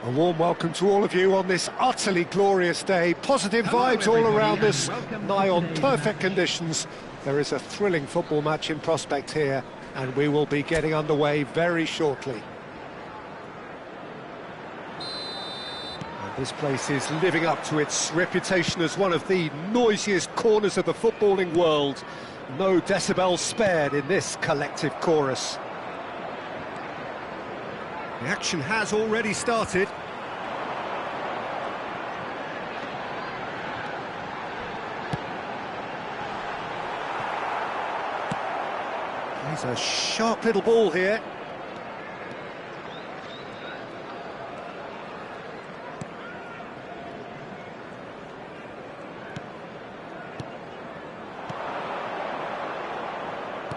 A warm welcome to all of you on this utterly glorious day. Positive vibes all around us, nigh on perfect conditions. There is a thrilling football match in prospect here, and we will be getting underway very shortly. And this place is living up to its reputation as one of the noisiest corners of the footballing world. No decibels spared in this collective chorus. The action has already started. There's a sharp little ball here.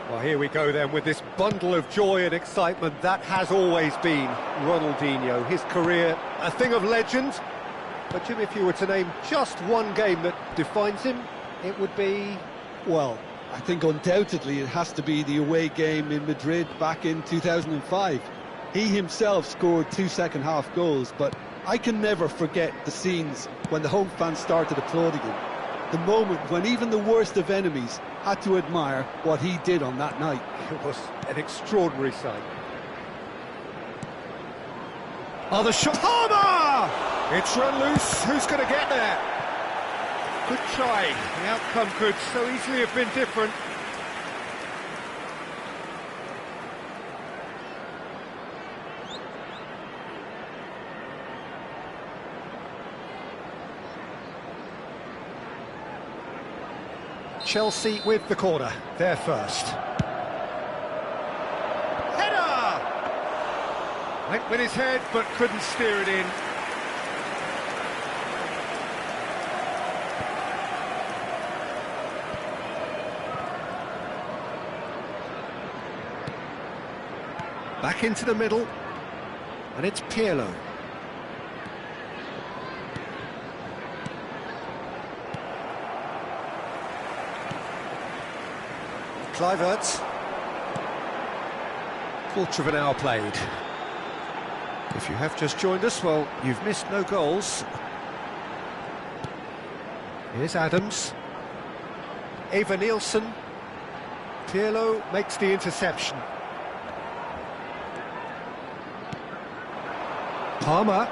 Well, here we go then with this bundle of joy and excitement. That has always been Ronaldinho. His career, a thing of legend. But Jim, if you were to name just one game that defines him, it would be... Well, I think undoubtedly it has to be the away game in Madrid back in 2005. He himself scored 2 second-half goals, but I can never forget the scenes when the home fans started applauding him. The moment when even the worst of enemies had to admire what he did on that night. It was an extraordinary sight. Oh, the shot! Palmer! It's run loose. Who's going to get there? Good try. The outcome could so easily have been different. Chelsea with the corner, they're first. Header! Went with his head, but couldn't steer it in. Back into the middle, and it's Pirlo. Kluivert. Quarter of an hour played. If you have just joined us, well, you've missed no goals. Here's Adams. Eva Nielsen. Pirlo makes the interception. Palmer.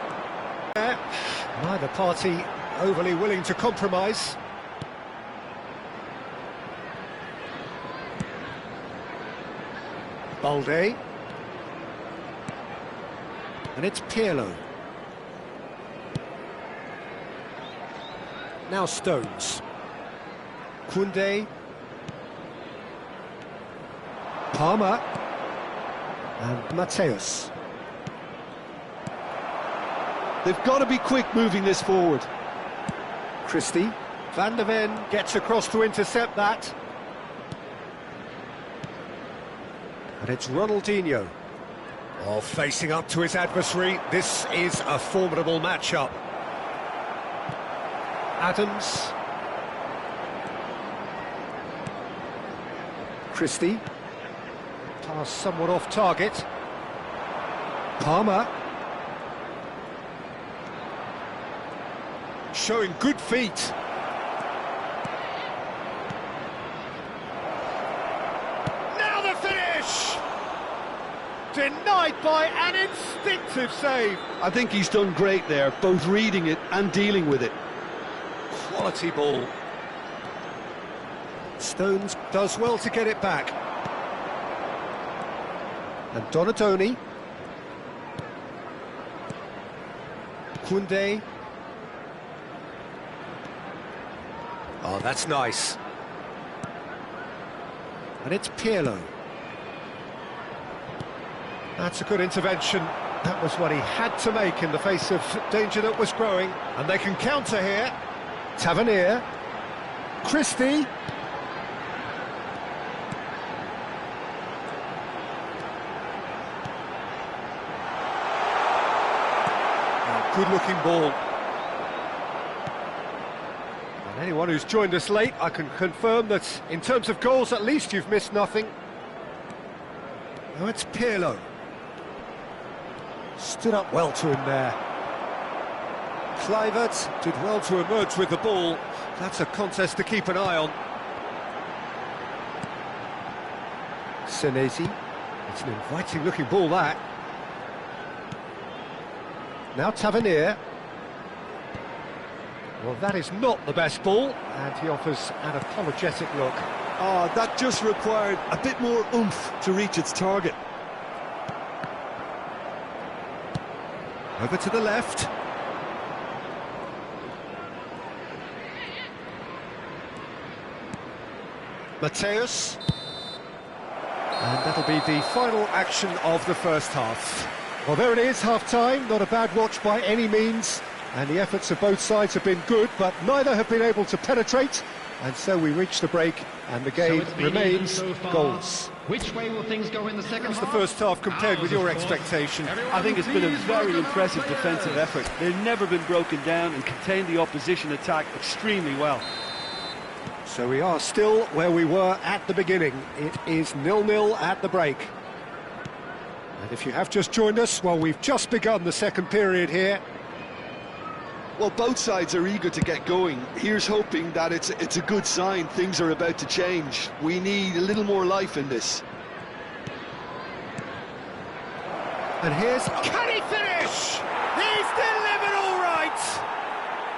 Neither party overly willing to compromise. Balde. And it's Pirlo. Now Stones. Koundé. Palmer. And Mateus. They've got to be quick moving this forward. Christie. Van de Ven gets across to intercept that. And it's Ronaldinho. Oh, facing up to his adversary. This is a formidable matchup. Adams. Christie. Pass somewhat off target. Palmer. Showing good feet. Now the finish! Denied by an instinctive save. I think he's done great there, both reading it and dealing with it. Quality ball. Stones does well to get it back. And Donatoni. Koundé. Oh, that's nice. And it's Pirlo. That's a good intervention. That was what he had to make in the face of danger that was growing. And they can counter here. Tavernier. Christie. Oh, good-looking ball. And anyone who's joined us late, I can confirm that in terms of goals, at least you've missed nothing. Now it's Pirlo. Stood up well to him there. Kluivert did well to emerge with the ball. That's a contest to keep an eye on. Senesi. It's an inviting looking ball, that. Now Tavernier. Well, that is not the best ball, and he offers an apologetic look. Oh, that just required a bit more oomph to reach its target. Over to the left. Mateus. And that'll be the final action of the first half. Well, there it is, half-time. Not a bad watch by any means. And the efforts of both sides have been good, but neither have been able to penetrate. And so we reach the break, and the game remains goals. Which way will things go in the second half? How's the first half compared with your expectation? I think it's been a very impressive defensive effort. They've never been broken down and contained the opposition attack extremely well. So we are still where we were at the beginning. It is 0-0 at the break. And if you have just joined us, well, we've just begun the second period here. Well, both sides are eager to get going. Here's hoping that it's a good sign. Things are about to change. We need a little more life in this. And here's... Can he finish? He's delivered all right!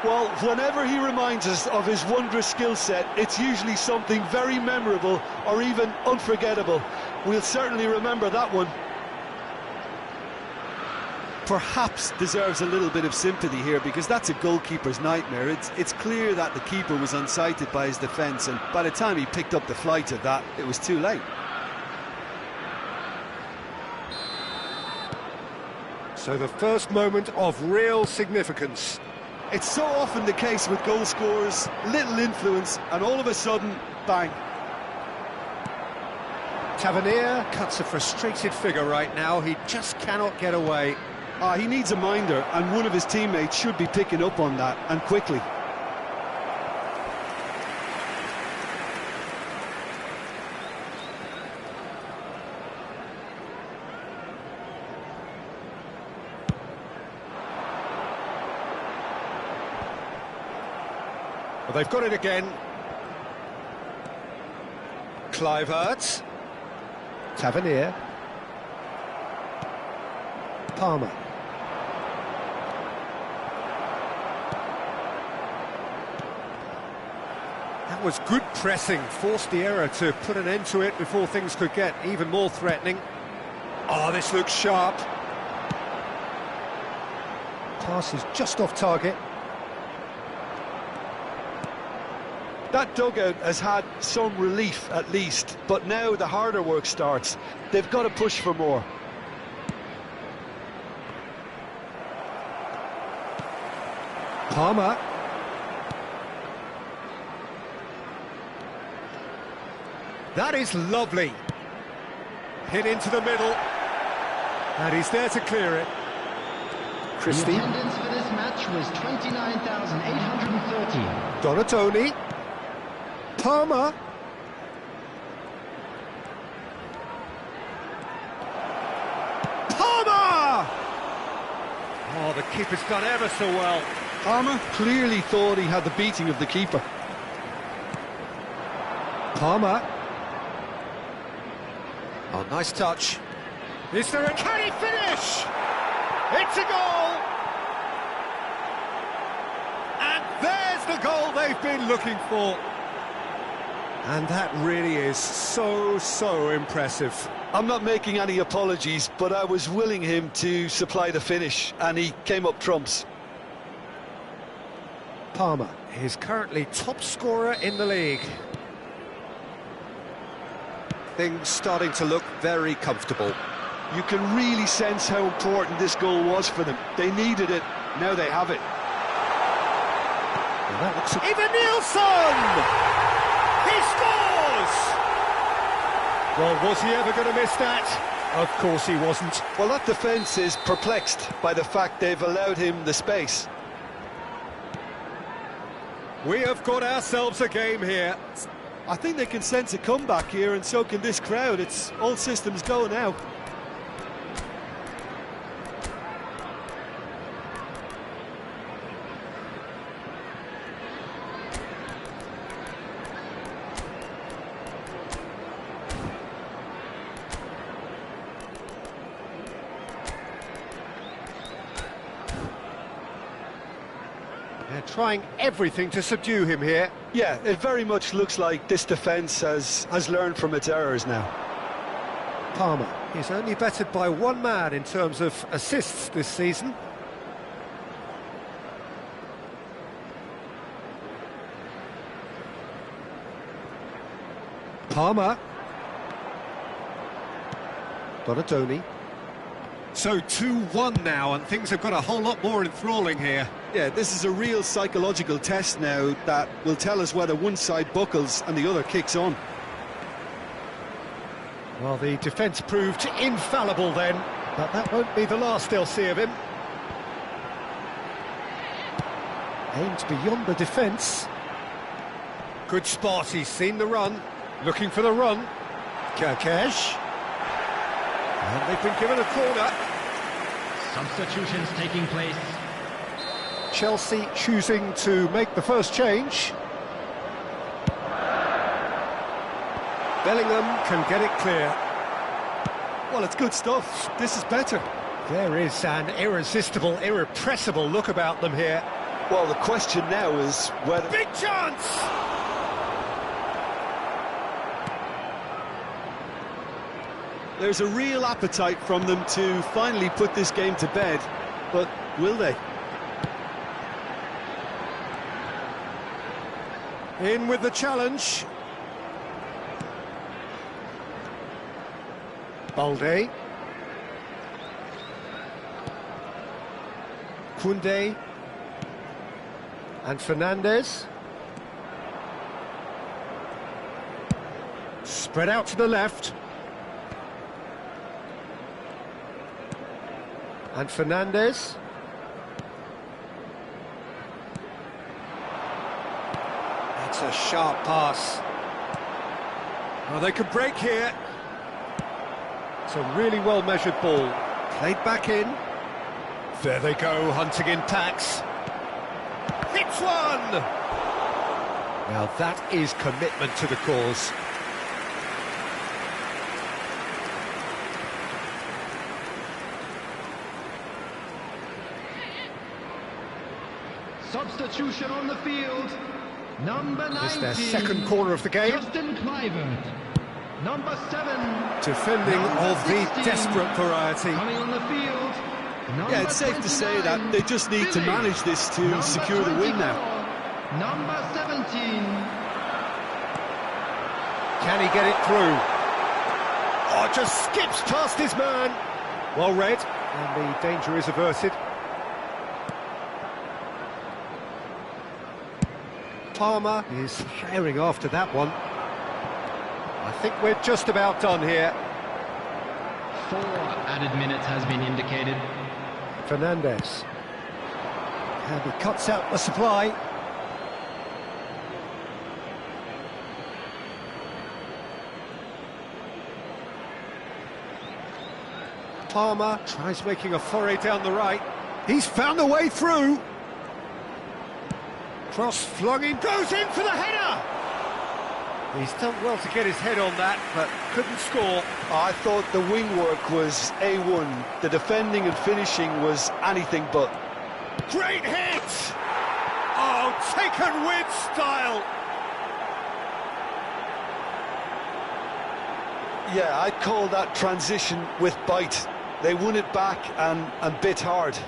Well, whenever he reminds us of his wondrous skill set, it's usually something very memorable or even unforgettable. We'll certainly remember that one. Perhaps deserves a little bit of sympathy here, because that's a goalkeeper's nightmare. It's clear that the keeper was unsighted by his defence, and by the time he picked up the flight of that, it was too late. So the first moment of real significance. It's so often the case with goal scorers, little influence, and all of a sudden, bang. Tavernier cuts a frustrated figure right now. He just cannot get away. He needs a minder, and one of his teammates should be picking up on that, and quickly. Well, they've got it again. Kluivert. Tavernier. Palmer. That was good pressing, forced the error to put an end to it before things could get even more threatening. Oh, this looks sharp. Pass is just off target. That dugout has had some relief at least, but now the harder work starts. They've got to push for more. Palmer. That is lovely. Hit into the middle. And he's there to clear it. Christie. The attendance for this match was 29,830. Donatoni. Palmer. Palmer! Oh, the keeper's done ever so well. Palmer clearly thought he had the beating of the keeper. Palmer. Oh, nice touch. Is there a... Can he finish? It's a goal! And there's the goal they've been looking for. And that really is so impressive. I'm not making any apologies, but I was willing him to supply the finish, and he came up trumps. Palmer is currently top scorer in the league. Things starting to look very comfortable. You can really sense how important this goal was for them. They needed it, now they have it. Well, that looks... Ivan Nilsson! He scores! Well, was he ever going to miss that? Of course he wasn't. Well, that defence is perplexed by the fact they've allowed him the space. We have got ourselves a game here. I think they can sense a comeback here, and so can this crowd. It's all systems go now. They're trying everything to subdue him here. Yeah, it very much looks like this defence has learned from its errors now. Palmer is only bettered by one man in terms of assists this season. Palmer. Donadoni. So 2-1 now, and things have got a whole lot more enthralling here. Yeah, this is a real psychological test now that will tell us whether one side buckles and the other kicks on. Well, the defence proved infallible then, but that won't be the last they'll see of him. Aimed beyond the defence. Good spot, he's seen the run. Looking for the run. Kerkesh. And they've been given a corner. Substitutions taking place. Chelsea choosing to make the first change. Bellingham can get it clear. Well, it's good stuff. This is better. There is an irresistible, irrepressible look about them here. Well, the question now is whether... Big chance! There's a real appetite from them to finally put this game to bed, but will they? In with the challenge. Balde. Koundé. And Fernandes. Spread out to the left. And Fernandes. That's a sharp pass. Oh, they could break here. It's a really well-measured ball. Played back in. There they go, hunting in packs. Hits one! Now that is commitment to the cause. Substitution on the field. Number 19. It's their second corner of the game. Justin Kluivert. Number 7. Defending of the 16. desperate variety. Coming on the field. Yeah, it's safe to say that they just need to manage this to Number secure the win 24. now. Number 17. Can he get it through? Oh, just skips past his man. Well read, and the danger is averted. Palmer is herring after that one. I think we're just about done here. 4 added minutes has been indicated. Fernandes. And he cuts out the supply. Palmer tries making a foray down the right. He's found a way through. Cross flung in, goes in for the header! He's done well to get his head on that, but couldn't score. I thought the wing work was A1. The defending and finishing was anything but. Great hit! Oh, taken with style! Yeah, I'd call that transition with bite. They won it back and bit hard.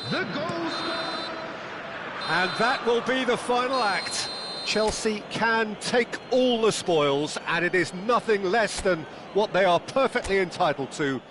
The goal scorer. And that will be the final act. Chelsea can take all the spoils, and it is nothing less than what they are perfectly entitled to.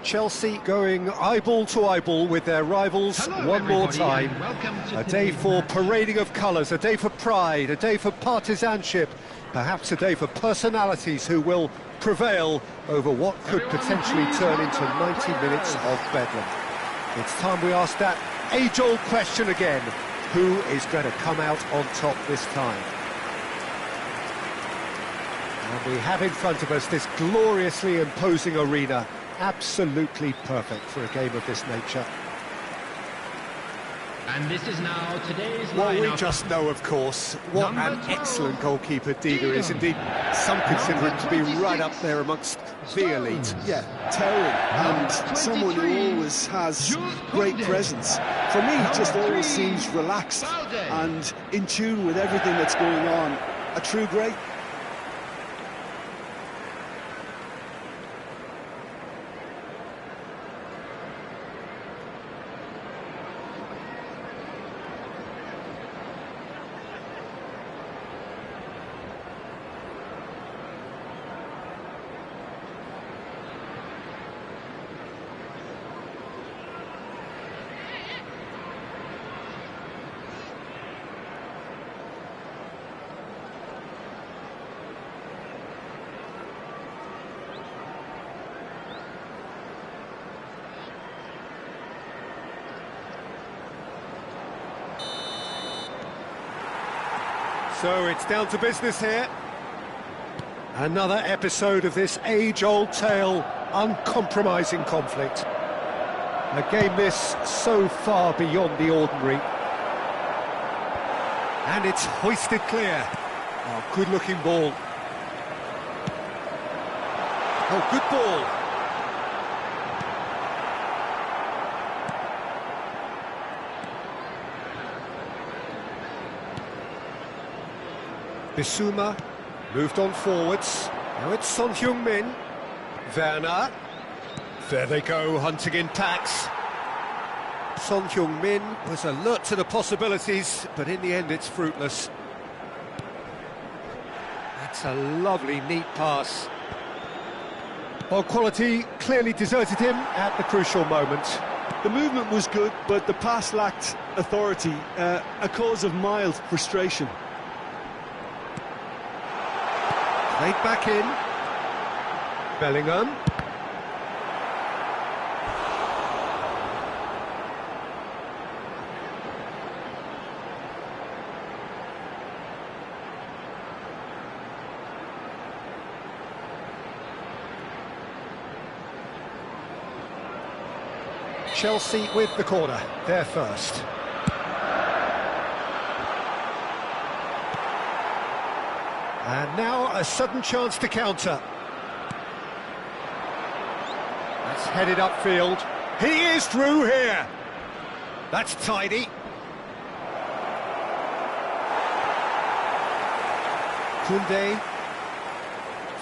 Chelsea going eyeball to eyeball with their rivals one more time. A day for parading of colours, a day for pride, a day for partisanship, perhaps a day for personalities who will prevail over what could potentially turn into 90 minutes of bedlam. It's time we ask that age-old question again: who is going to come out on top this time? And we have in front of us this gloriously imposing arena, absolutely perfect for a game of this nature. And this is now today's lineup. Well, we just know, of course, what an excellent goalkeeper Dida is. Indeed, some consider him to be right up there amongst the elite. Yeah, towering, and someone who always has great presence. For me, he just always seems relaxed and in tune with everything that's going on. A true great. So it's down to business here. Another episode of this age-old tale, uncompromising conflict. A game this so far beyond the ordinary. And it's hoisted clear. Oh, good-looking ball. Oh, good ball. Bissouma moved on forwards. Now it's Son Heung-min. Werner. There they go, hunting in packs. Son Heung-min was alert to the possibilities, but in the end it's fruitless. That's a lovely, neat pass. Well, quality clearly deserted him at the crucial moment. The movement was good, but the pass lacked authority, a cause of mild frustration. Played back in. Bellingham. Chelsea with the corner, they're first. And now a sudden chance to counter. That's headed upfield. He is through here. That's tidy. Koundé.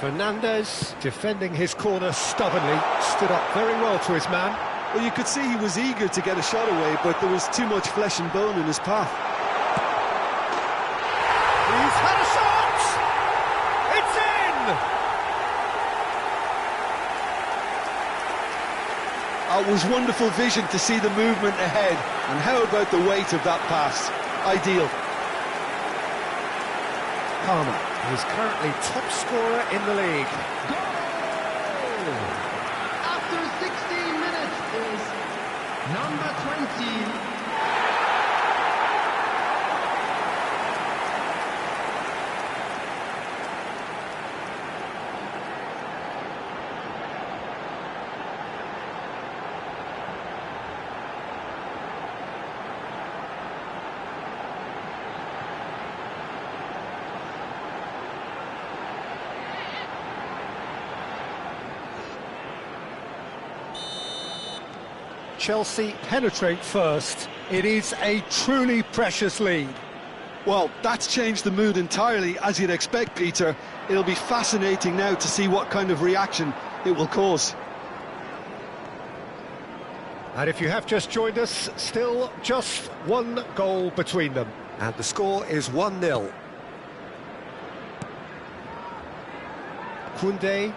Fernandes, defending his corner stubbornly, stood up very well to his man. Well, you could see he was eager to get a shot away, but there was too much flesh and bone in his path. He's had a shot! It's in! It was wonderful vision to see the movement ahead, and how about the weight of that pass? Ideal. Palmer, who's currently top scorer in the league. Goal! After 16 minutes is number 20. Chelsea penetrate first. It is a truly precious lead. Well, that's changed the mood entirely, as you'd expect, Peter. It'll be fascinating now to see what kind of reaction it will cause. And if you have just joined us, still just one goal between them. And the score is 1-0. Koundé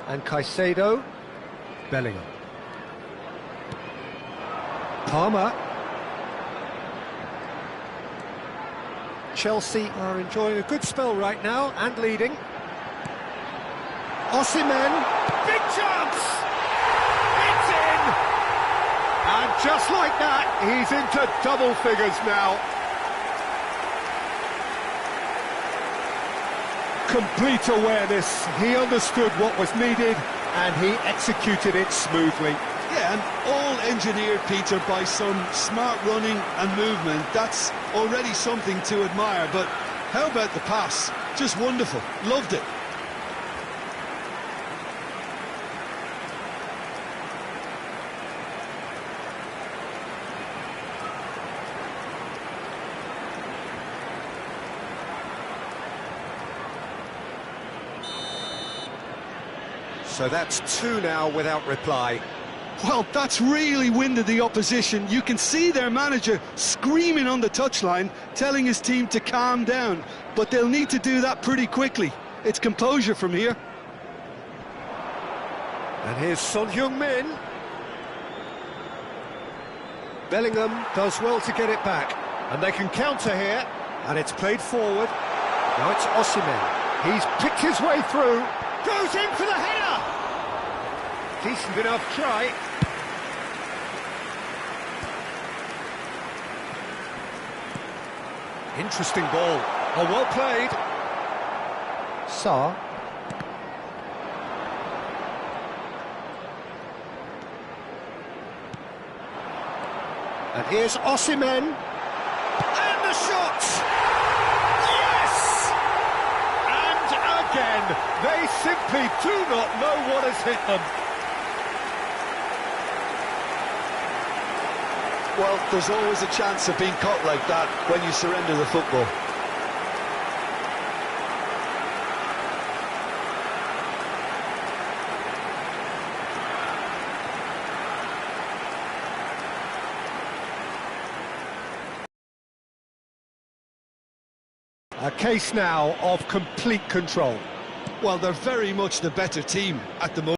and Caicedo. Bellingham. Palmer. Chelsea are enjoying a good spell right now and leading. Osimhen, big chance! It's in! And just like that, he's into double figures now. Complete awareness, he understood what was needed and he executed it smoothly. Yeah, and all engineered, Peter, by some smart running and movement. That's already something to admire, but how about the pass? Just wonderful, loved it. So that's 2 now without reply. Well, that's really winded the opposition. You can see their manager screaming on the touchline, telling his team to calm down. But they'll need to do that pretty quickly. It's composure from here. And here's Son Heung-min. Bellingham does well to get it back. And they can counter here. And it's played forward. Now it's Osimhen. He's picked his way through. Goes in for the header! Decent enough try. Interesting ball. Oh, well played. Sarr. And here's Osimhen. And the shot! Yes! And again, they simply do not know what has hit them. Well, there's always a chance of being caught like that when you surrender the football. A case now of complete control. Well, they're very much the better team at the moment.